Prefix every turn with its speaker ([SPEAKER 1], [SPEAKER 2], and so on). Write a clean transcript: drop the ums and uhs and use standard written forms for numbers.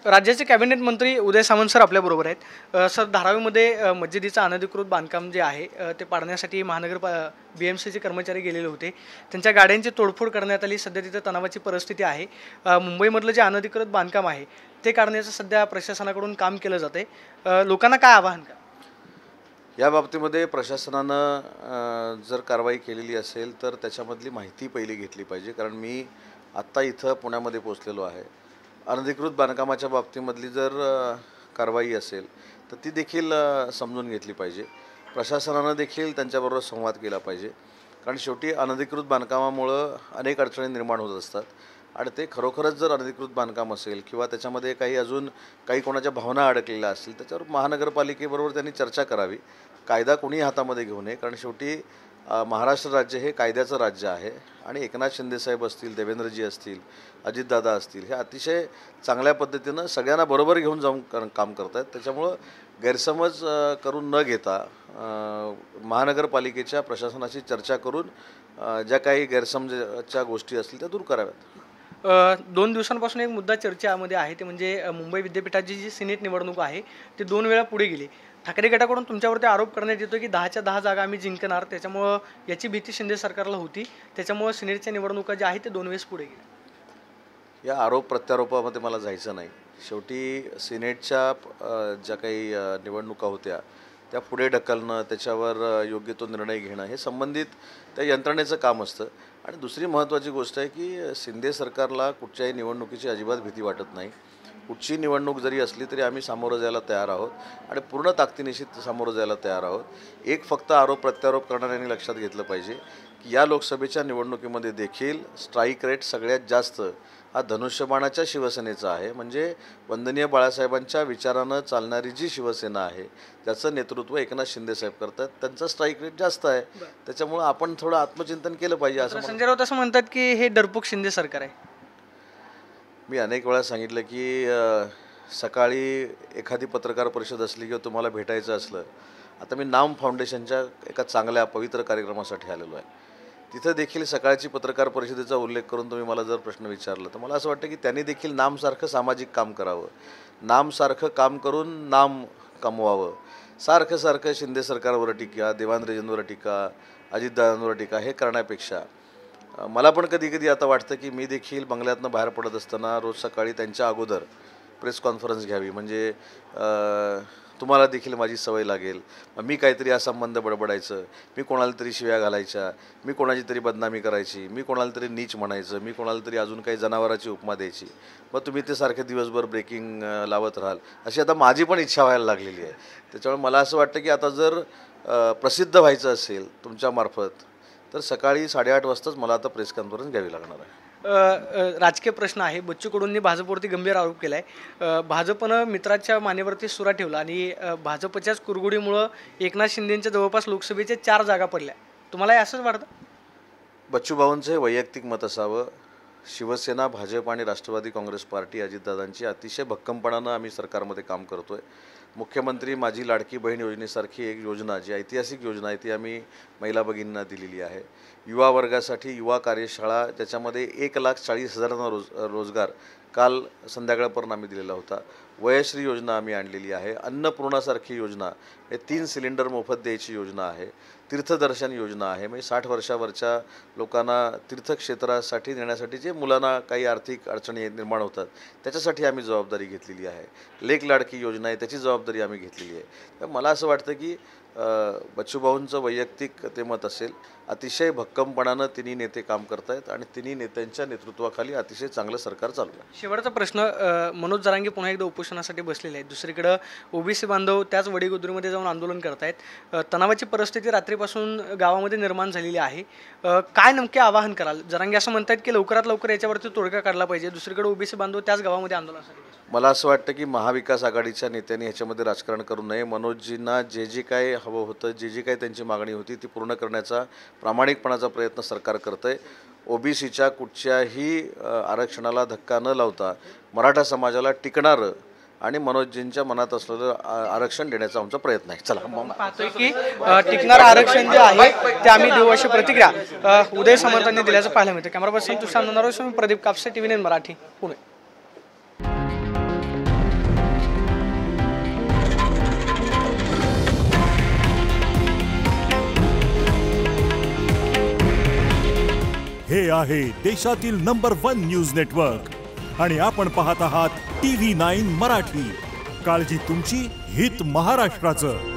[SPEAKER 1] राज्याचे कॅबिनेट मंत्री उदय सामंत सर आपल्याबरोबर आहेत। सर, धारावीमध्ये मस्जिदीचं अनधिकृत बांधकाम जे आहे ते पाडण्यासाठी महानगर BMCचे कर्मचारी गेलेले होते। त्यांच्या गाड्यांची तोडफोड करण्यात आली। सध्या तिथे तणावाची परिस्थिती आहे। मुंबईमधलं जे अनधिकृत बांधकाम आहे ते काढण्याचं सध्या प्रशासनाकडून काम केलं जाते। लोकांना काय आवाहन करा?
[SPEAKER 2] या बाबतीमध्ये प्रशासनानं जर कारवाई केलेली असेल तर त्याच्यामधली माहिती पहिली घेतली पाहिजे, कारण मी आत्ता इथं पुण्यामध्ये पोहोचलेलो आहे। अनधिकृत बांधकामाच्या बाबतीमधली जर कारवाई असेल तर ती देखील समजून घेतली पाहिजे। प्रशासनानं देखील त्यांच्याबरोबर संवाद केला पाहिजे, कारण शेवटी अनधिकृत बांधकामामुळं अनेक अडचणी निर्माण होत असतात आणि ते खरोखरच जर अनधिकृत बांधकाम असेल किंवा त्याच्यामध्ये अजून काही कोणाच्या भावना अडकलेल्या असतील त्याच्यावर महानगरपालिकेबरोबर त्यांनी चर्चा करावी। कायदा कोणी हातामध्ये घेऊ नये, कारण शेवटी महाराष्ट्र राज्य हे कायद्याचं राज्य आहे आणि एकनाथ शिंदेसाहेब असतील, देवेंद्रजी असतील, अजितदादा असतील, हे अतिशय चांगल्या पद्धतीनं सगळ्यांना बरोबर घेऊन जाऊन काम करत आहेत। त्याच्यामुळं गैरसमज करून न घेता महानगरपालिकेच्या प्रशासनाशी चर्चा करून ज्या काही गैरसमजाच्या गोष्टी असतील त्या दूर कराव्यात।
[SPEAKER 1] 2 दिवसांपासून एक मुद्दा चर्चेमध्ये आहे, ते म्हणजे मुंबई विद्यापीठाची जी सिनेट निवडणूक आहे ती 2 वेळा पुढे गेली। ठाकरे गटाकडून तुमच्यावरती आरोप करण्यात येतो की 10च्या 10 जागा आम्ही जिंकणार, त्याच्यामुळं याची भीती शिंदे सरकारला होती, त्याच्यामुळं सिनेटच्या निवडणुका ज्या आहेत ते 2 वेळेस पुढे गेल्या।
[SPEAKER 2] या आरोप प्रत्यारोपामध्ये मला जायचं नाही। शेवटी सिनेटच्या ज्या काही निवडणुका होत्या त्या पुढे ढकलणं, त्याच्यावर योग्य तो निर्णय घेणं हे संबंधित त्या यंत्रणेचं काम असतं। आणि दुसरी महत्त्वाची गोष्ट आहे की शिंदे सरकारला कुठच्याही निवडणुकीची अजिबात भीती वाटत नाही। कुठची निवडणूक जरी असली तरी आम्ही सामोरं जायला तयार आहोत आणि पूर्ण ताकदीनिशी सामोरं जायला तयार आहोत। एक फक्त आरोप प्रत्यारोप करणाऱ्यांनी लक्षात घेतलं पाहिजे की या लोकसभेच्या निवडणुकीमध्ये देखील स्ट्राईक रेट सगळ्यात जास्त हा धनुष्यबाणाच्या शिवसेनेचा आहे। म्हणजे वंदनीय बाळासाहेबांच्या विचारानं चालणारी जी शिवसेना आहे त्याचं नेतृत्व एकनाथ शिंदेसाहेब करतात, त्यांचा स्ट्राईक रेट जास्त आहे। त्याच्यामुळं आपण थोडं आत्मचिंतन केलं पाहिजे असं
[SPEAKER 1] संजय राऊत असं म्हणतात की हे डरपोक शिंदे सरकार आहे।
[SPEAKER 2] मी अनेक वेळा सांगितलं की सकाळी एखादी पत्रकार परिषद असली किंवा तुम्हाला भेटायचं असलं, आता मी नाम फाउंडेशनच्या एका चांगल्या पवित्र कार्यक्रमासाठी आलेलो आहे, तिथं देखील सकाळची पत्रकार परिषदेचा उल्लेख करून तुम्ही मला जर प्रश्न विचारला तर मला असं वाटतं की त्यांनी देखील नामसारखं सामाजिक काम करावं, नामसारखं काम करून नाम कमवावं। सारखं शिंदे सरकारवर टीका, देवेंद्रजींवर टीका, अजितदादांवर टीका हे करण्यापेक्षा मला पण कधी आता वाटतं की मी देखील बंगल्यातनं बाहेर पडत असताना रोज सकाळी त्यांच्या अगोदर प्रेस कॉन्फरन्स घ्यावी, म्हणजे तुम्हाला देखील माझी सवय लागेल। मी काहीतरी असंबंध बडबडायचं, मी कोणाला तरी शिव्या घालायच्या, मी कोणाची तरी बदनामी करायची, मी कोणाला तरी नीच म्हणायचं, मी कोणाला तरी अजून काही जनावराची उपमा द्यायची, मग तुम्ही ते सारखे दिवसभर ब्रेकिंग लावत राहाल, अशी आता माझी पण इच्छा व्हायला लागलेली आहे। त्याच्यामुळे मला असं वाटतं की आता जर प्रसिद्ध व्हायचं असेल तुमच्यामार्फत तर सकाळी 8:30 वाजताच मला आता प्रेस कॉन्फरन्स घ्यावी लागणार आहे।
[SPEAKER 1] राजकीय प्रश्न आहे। बच्चू कडूंनी भाजपवरती गंभीर आरोप केला आहे। भाजपनं मित्राच्या मानेवरती सुरा ठेवला आणि भाजपच्याच कुरगुडीमुळं एकनाथ शिंदेंच्या जवळपास लोकसभेच्या 4 जागा पडल्या। तुम्हाला असंच वाटतं?
[SPEAKER 2] बच्चूभाऊंचं हे वैयक्तिक मत असावं। शिवसेना, भाजप आणि राष्ट्रवादी काँग्रेस पार्टी अजितदादांची अतिशय भक्कमपणानं आम्ही सरकारमध्ये काम करतो आहे। मुख्यमंत्री माझी लाडकी बहीण योजनेसारखी एक योजना, जी ऐतिहासिक योजना आहे, ती आम्ही महिला भगिनींना दिलेली आहे। युवा वर्गासाठी युवा कार्यशाळा, त्याच्यामध्ये 1,40,000 रोजगार काल संध्याकाळपर्यंत आम्ही दिलेला होता। वयश्री योजना आम्ही आणलेली आहे। अन्नपूर्णासारखी योजना, हे 3 सिलेंडर मोफत द्यायची योजना आहे। तीर्थदर्शन योजना आहे, म्हणजे 60 वर्षावरच्या लोकांना तीर्थक्षेत्रासाठी नेण्यासाठी जे मुलांना काही आर्थिक अडचणी निर्माण होतात त्याच्यासाठी आम्ही जबाबदारी घेतलेली आहे। लेक लाडकी योजना आहे, त्याची जबाबदारी आम्ही घेतलेली आहे। तर मला असं वाटतं की बच्चूभाऊंचं वैयक्तिक ते मत असेल, अतिशय भक्कमपणानं तिन्ही नेते काम करत आहेत आणि तिन्ही नेत्यांच्या नेतृत्वाखाली अतिशय चांगलं सरकार चालू आहे।
[SPEAKER 1] शेवटचा प्रश्न, मनोज जरांगे पुन्हा एकदा उपोषणासाठी बसलेले आहेत, दुसरीकडं ओबीसी बांधव त्याच वडीगुद्रीमध्ये जाऊन आंदोलन करत आहेत। तणावाची परिस्थिती रात्रीपासून गावामध्ये निर्माण झालेली आहे। काय नेमके आवाहन कराल? जरांगे असं म्हणतात की लवकरात लवकर याच्यावरती तोडगा काढला पाहिजे, दुसरीकडे ओबीसी बांधव त्याच गावामध्ये आंदोलनासाठी।
[SPEAKER 2] मला असं वाटतं की महाविकास आघाडीच्या नेत्यांनी ह्याच्यामध्ये राजकारण करू नये। मनोजजींना जे काय हवं होतं, जे काही त्यांची मागणी होती ती पूर्ण करण्याचा प्रामाणिकपणाचा प्रयत्न सरकार करतं आहे। ओबीसीच्या कुठच्याही आरक्षणाला धक्का न लावता मराठा समाजाला टिकणारं आणि मनोजजींच्या मनात असलेलं आरक्षण देण्याचा आमचा प्रयत्न आहे। चला,
[SPEAKER 1] पाहतोय की टिकणारं आरक्षण जे आहे ते आम्ही देऊ, अशी प्रतिक्रिया उदय सामंतांनी दिल्याचं पाहायला मिळतं। कॅमेरा पर्सन तुषार नंदारोशी, प्रदीप कापसे, TV9 मराठी, पुणे।
[SPEAKER 3] हे आहे देशातील नंबर 1 न्यूज नेटवर्क आणि आपण पाहत आहात TV9 मराठी. काळजी तुमची, हित महाराष्ट्राचं.